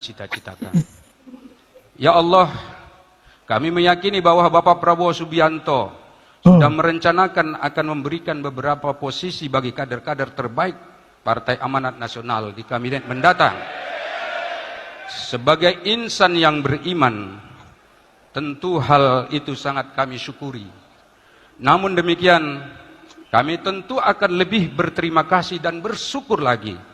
cita-citakan. Ya Allah, kami meyakini bahwa Bapak Prabowo Subianto sudah merencanakan akan memberikan beberapa posisi bagi kader-kader terbaik Partai Amanat Nasional di kabinet mendatang. Sebagai insan yang beriman, tentu hal itu sangat kami syukuri. Namun demikian, kami tentu akan lebih berterima kasih dan bersyukur lagi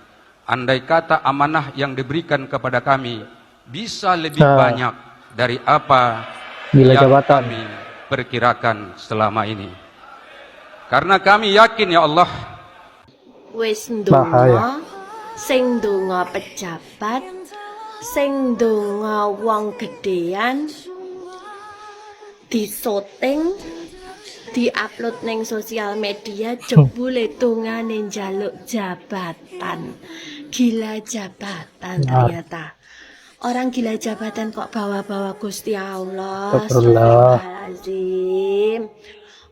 andai kata amanah yang diberikan kepada kami bisa lebih banyak dari apa yang kami perkirakan selama ini. Karena kami yakin ya Allah, wis ndonga, sing ndonga pejabat, sing ndonga wong gedean, disoting, diupload neng sosial media, jebule dongane njaluk jabatan. Gila jabatan ternyata. Orang gila jabatan kok bawa-bawa Gusti Allah. Astagfirullahaladzim.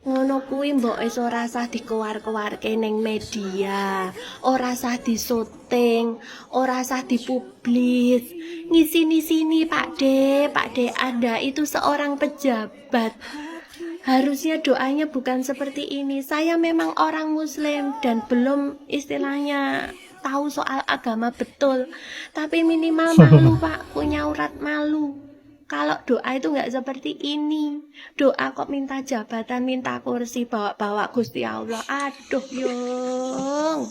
Ngono kuwi mbok wis ora usah dikeluar-keluarke ning media, ora usah disyuting, ora usah dipublis. Ngisi sini Pak De Anda itu seorang pejabat. Harusnya doanya bukan seperti ini. Saya memang orang muslim dan belum istilahnya tahu soal agama betul, tapi minimal malu Pak, punya urat malu. Kalau doa itu nggak seperti ini. Doa kok minta jabatan, minta kursi, bawa-bawa Gusti Allah. Aduh Yung,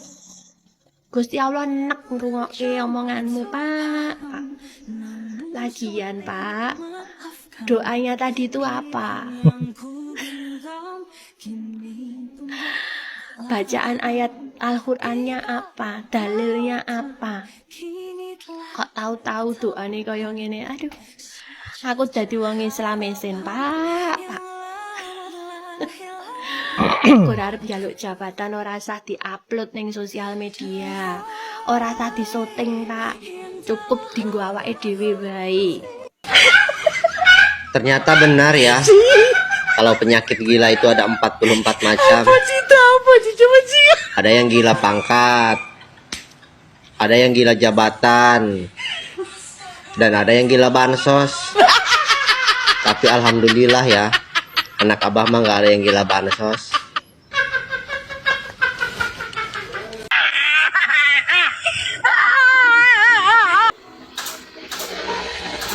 Gusti Allah nek ngrungokke omonganmu Pak. Lagian Pak, doanya tadi itu apa? Bacaan ayat Al-Qur'annya apa? Dalilnya apa? Kok tahu-tahu doane kaya ngene? Aduh. Aku dadi wong Islam mesin, Pak. Aku arep njaluk jabatan ora usah diupload ning sosial media. Ora usah disyuting, Pak. Cukup dienggo awake dhewe wae. Ternyata benar ya. Kalau penyakit gila itu ada 44 macam. Ada yang gila pangkat, ada yang gila jabatan, dan ada yang gila bansos. Tapi alhamdulillah ya, anak abah mah gak ada yang gila bansos.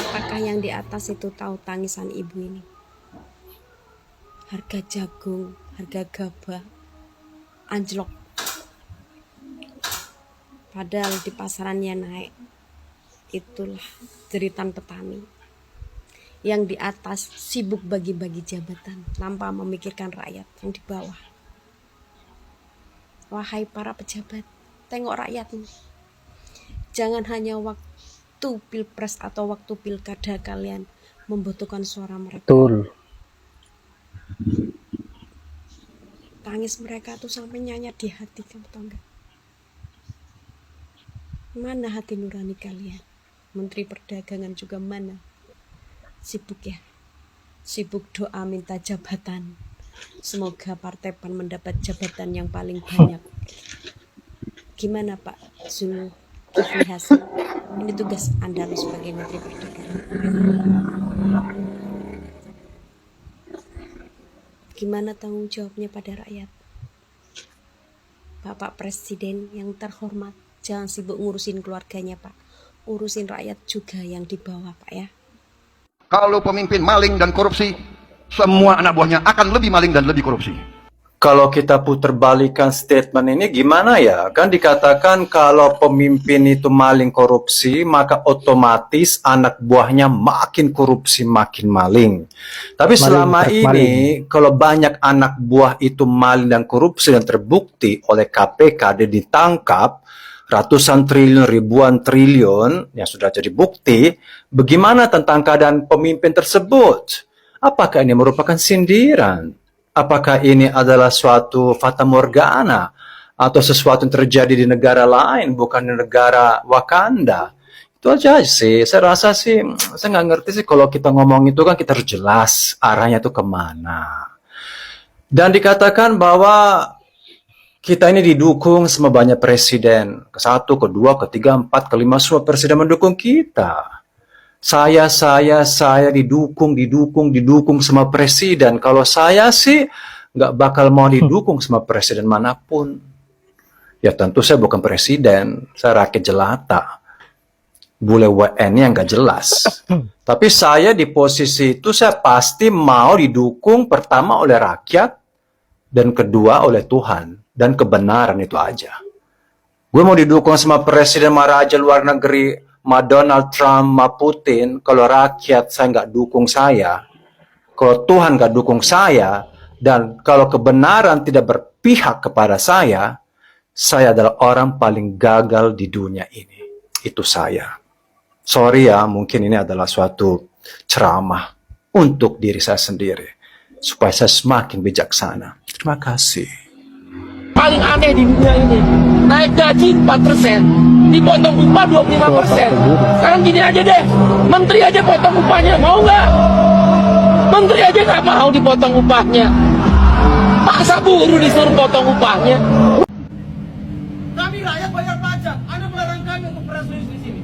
Apakah yang di atas itu tahu tangisan ibu ini? Harga jagung, harga gabah anjlok. Padahal di pasarannya naik. Itulah jeritan petani. Yang di atas sibuk bagi-bagi jabatan tanpa memikirkan rakyat yang di bawah. Wahai para pejabat, tengok rakyatmu. Jangan hanya waktu pilpres atau waktu pilkada kalian membutuhkan suara mereka. Betul. Tangis mereka tuh sampai nyanyat di hati, kamu tahu nggak? Mana hati nurani kalian? Menteri Perdagangan juga mana? Sibuk ya, sibuk doa minta jabatan. Semoga Partai PAN mendapat jabatan yang paling banyak. Gimana Pak Zulkifli Hasan? Ini tugas Anda sebagai Menteri Perdagangan. Gimana tanggung jawabnya pada rakyat? Bapak Presiden yang terhormat, jangan sibuk ngurusin keluarganya Pak. Urusin rakyat juga yang di bawah Pak ya. Kalau pemimpin maling dan korupsi, semua anak buahnya akan lebih maling dan lebih korupsi. Kalau kita putar balikan statement ini gimana ya? Kan dikatakan kalau pemimpin itu maling korupsi, maka otomatis anak buahnya makin korupsi, makin maling. Tapi selama ini, kalau banyak anak buah itu maling dan korupsi dan terbukti oleh KPK dan ditangkap, ratusan triliun, ribuan triliun yang sudah jadi bukti, bagaimana tentang keadaan pemimpin tersebut? Apakah ini merupakan sindiran? Apakah ini adalah suatu fata morgana atau sesuatu yang terjadi di negara lain, bukan di negara Wakanda? Itu aja sih. Saya rasa sih, saya nggak ngerti sih kalau kita ngomong itu kan kita harus jelas arahnya itu kemana. Dan dikatakan bahwa Kita ini didukung sama banyak presiden. Ke-1, ke-2, ke-3, 4, ke-5, semua presiden mendukung kita. Saya didukung sama presiden. Kalau saya sih nggak bakal mau didukung sama presiden manapun. Ya tentu saya bukan presiden, saya rakyat jelata. Bule WN yang nggak jelas. Tapi saya di posisi itu saya pasti mau didukung pertama oleh rakyat, dan kedua oleh Tuhan. Dan kebenaran itu aja. Gue mau didukung sama presiden, sama raja luar negeri, sama Donald Trump, sama Putin. Kalau rakyat saya nggak dukung saya, kalau Tuhan nggak dukung saya, dan kalau kebenaran tidak berpihak kepada saya adalah orang paling gagal di dunia ini. Itu saya. Sorry ya, mungkin ini adalah suatu ceramah untuk diri saya sendiri, supaya saya semakin bijaksana. Terima kasih. Paling aneh di dunia ini, naik gaji 4%, dipotong upah 25%. Sekarang gini aja deh, menteri aja potong upahnya, mau nggak? Menteri aja nggak mau dipotong upahnya, paksa buruh disuruh potong upahnya. Kami rakyat bayar pajak, Anda melarang kami untuk press release di sini.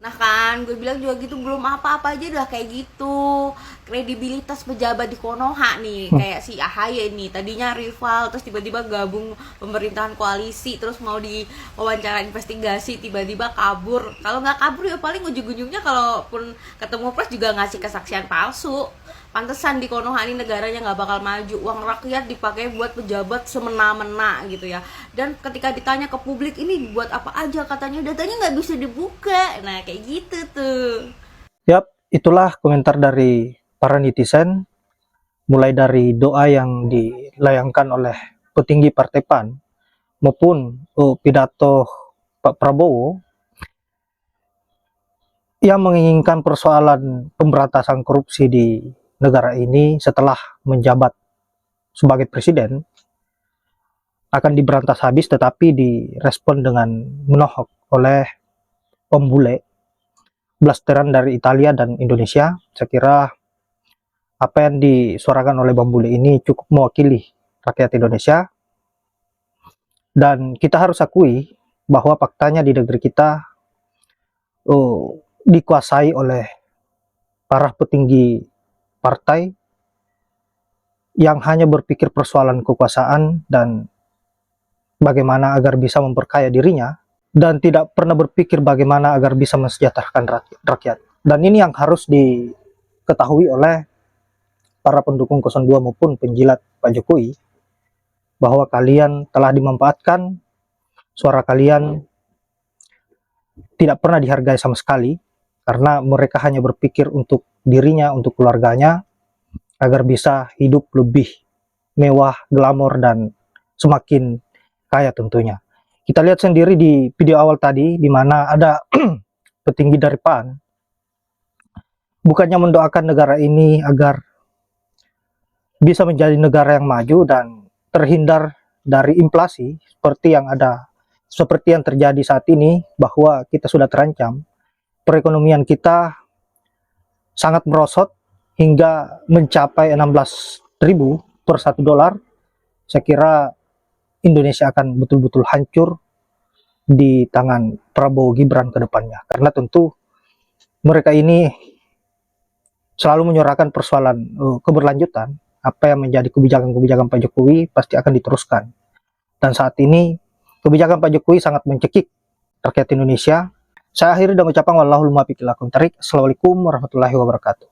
Nah kan, gue bilang juga gitu, belum apa-apa aja udah kayak gitu. Kredibilitas pejabat di Konoha nih, kayak si AHY nih, tadinya rival, terus tiba-tiba gabung pemerintahan koalisi, terus mau diwawancara investigasi, tiba-tiba kabur. Kalau nggak kabur ya paling ujung-ujungnya kalaupun ketemu pers juga ngasih kesaksian palsu. Pantesan di Konoha ini negaranya nggak bakal maju, uang rakyat dipakai buat pejabat semena-mena gitu ya. Dan ketika ditanya ke publik ini buat apa aja, katanya datanya nggak bisa dibuka. Nah kayak gitu tuh. Yap, itulah komentar dari para netizen, mulai dari doa yang dilayangkan oleh petinggi Partai PAN maupun pidato Pak Prabowo yang menginginkan persoalan pemberantasan korupsi di negara ini setelah menjabat sebagai presiden akan diberantas habis, tetapi direspon dengan menohok oleh Om Bule, blasteran dari Italia dan Indonesia. Saya kira apa yang disuarakan oleh Bang Bule ini cukup mewakili rakyat Indonesia, dan kita harus akui bahwa faktanya di negeri kita dikuasai oleh para petinggi partai yang hanya berpikir persoalan kekuasaan dan bagaimana agar bisa memperkaya dirinya, dan tidak pernah berpikir bagaimana agar bisa mensejahterakan rakyat. Dan ini yang harus diketahui oleh para pendukung 02 maupun penjilat Pak Jokowi, bahwa kalian telah dimanfaatkan, suara kalian tidak pernah dihargai sama sekali, karena mereka hanya berpikir untuk dirinya, untuk keluarganya, agar bisa hidup lebih mewah, glamor, dan semakin kaya tentunya. Kita lihat sendiri di video awal tadi, di mana ada petinggi dari PAN, bukannya mendoakan negara ini agar bisa menjadi negara yang maju dan terhindar dari inflasi seperti yang terjadi saat ini, bahwa kita sudah terancam. Perekonomian kita sangat merosot hingga mencapai 16.000 per $1. Saya kira Indonesia akan betul-betul hancur di tangan Prabowo Gibran ke depannya, karena tentu mereka ini selalu menyuarakan persoalan keberlanjutan. Apa yang menjadi kebijakan-kebijakan Pak Jokowi pasti akan diteruskan, dan saat ini kebijakan Pak Jokowi sangat mencekik rakyat Indonesia. Saya akhiri dengan ucapan wallahul muwaffiq ila aqwamit thoriq. Assalamualaikum warahmatullahi wabarakatuh.